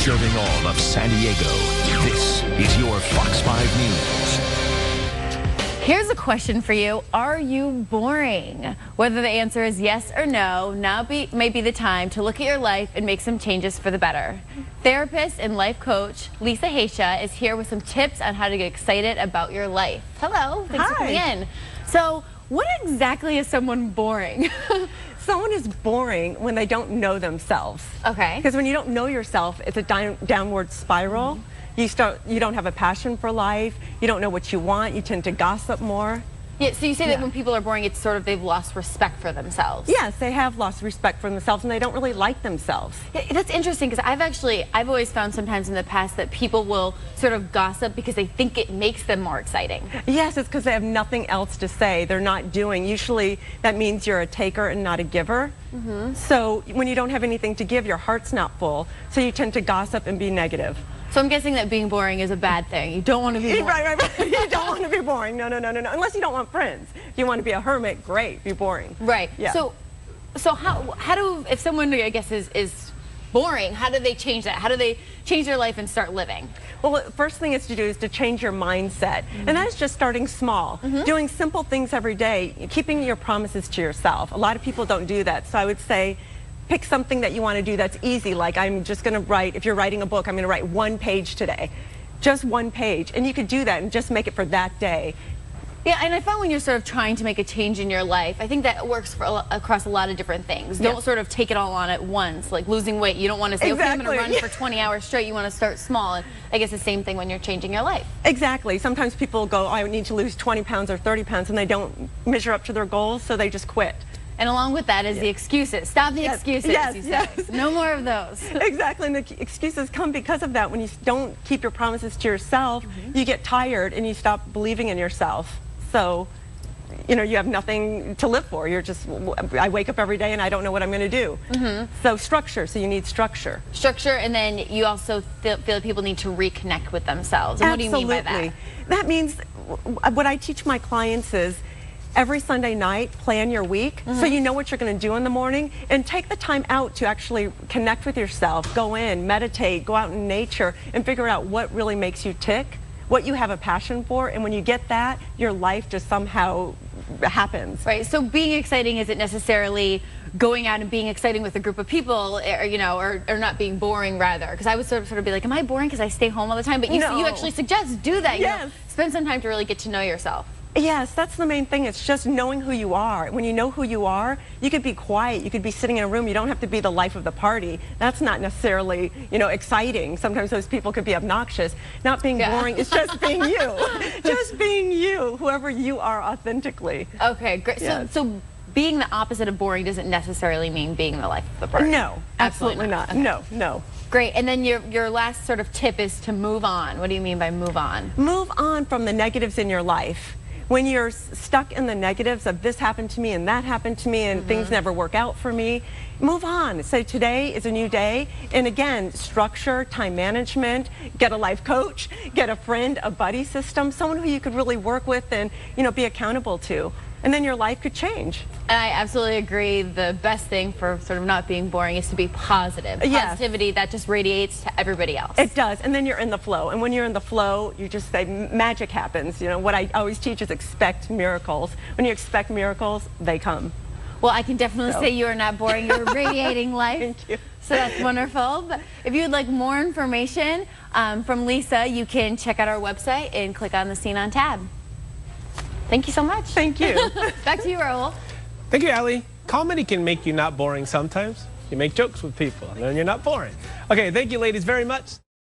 Serving all of San Diego, this is your Fox 5 News. Here's a question for you. Are you boring? Whether the answer is yes or no, now may be the time to look at your life and make some changes for the better. Therapist and life coach Lisa Haisha is here with some tips on how to get excited about your life. Hello, thanks for coming in. So, what exactly is someone boring? Someone is boring when they don't know themselves. Okay. Because when you don't know yourself, it's a downward spiral. You don't have a passion for life. You don't know what you want. You tend to gossip more. Yeah, so you say that when people are boring, it's sort of they've lost respect for themselves. Yes, they have lost respect for themselves, and they don't really like themselves. Yeah, that's interesting because I've always found sometimes in the past that people will sort of gossip because they think it makes them more exciting. Yes, it's because they have nothing else to say. They're not doing. Usually that means you're a taker and not a giver. So when you don't have anything to give, your heart's not full. So you tend to gossip and be negative. So I'm guessing that being boring is a bad thing. You don't want to be boring. Right. You don't want to be boring. No. Unless you don't want friends. If you want to be a hermit, great, be boring. Right. Yeah. So how do, if someone, I guess, is boring, how do they change that? How do they change their life and start living? Well, the first thing is to do is to change your mindset. And that is just starting small. Doing simple things every day, keeping your promises to yourself. A lot of people don't do that. So I would say, pick something that you want to do that's easy, like I'm just going to write, if you're writing a book, I'm going to write 1 page today. Just 1 page. And you could do that and just make it for that day. Yeah, and I found when you're sort of trying to make a change in your life, I think that works across a lot of different things. Don't sort of take it all on at once, like losing weight. You don't want to say, okay, I'm going to run for 20 hours straight. You want to start small. And I guess the same thing when you're changing your life. Exactly. Sometimes people go, I need to lose 20 pounds or 30 pounds, and they don't measure up to their goals, so they just quit. And along with that is the excuses. Stop the excuses, you say. No more of those. Exactly, and the excuses come because of that. When you don't keep your promises to yourself, you get tired and you stop believing in yourself. So, you have nothing to live for. You're just, I wake up every day and I don't know what I'm going to do. So structure, so you need structure. Structure, and then you also feel that people need to reconnect with themselves. And what do you mean by that? That means, what I teach my clients is, every Sunday night, plan your week so you know what you're going to do in the morning, and take the time out to actually connect with yourself. Go in, meditate, go out in nature, and figure out what really makes you tick, what you have a passion for, and when you get that, your life just somehow happens. Right, so being exciting isn't necessarily going out and being exciting with a group of people, or not being boring, rather. Because I would sort of be like, am I boring because I stay home all the time? But you actually suggest do that. Yes. Spend some time to really get to know yourself. Yes, that's the main thing. It's just knowing who you are. When you know who you are, you could be quiet. You could be sitting in a room. You don't have to be the life of the party. That's not necessarily, exciting. Sometimes those people could be obnoxious. Not being boring. It's just being you. Just being you, whoever you are authentically. Okay, great. Yes. So being the opposite of boring doesn't necessarily mean being the life of the party. No, absolutely not. Okay. No. Great. And then your last sort of tip is to move on. What do you mean by move on? Move on from the negatives in your life. When you're stuck in the negatives of this happened to me and that happened to me and things never work out for me, move on. Say today is a new day. And again, structure, time management, get a life coach, get a friend, a buddy system, someone who you could really work with and be accountable to. And then your life could change. And I absolutely agree. The best thing for sort of not being boring is to be positive. Positivity, that just radiates to everybody else. It does. And then you're in the flow. And when you're in the flow, you just say magic happens. What I always teach is expect miracles. When you expect miracles, they come. Well, I can definitely say you are not boring. You're radiating life. Thank you. So that's wonderful. But if you would like more information from Lisa, you can check out our website and click on the Seen on tab. Thank you so much. Thank you. Back to you, Raul. Thank you, Allie. Comedy can make you not boring sometimes. You make jokes with people, and then you're not boring. Okay, thank you, ladies, very much.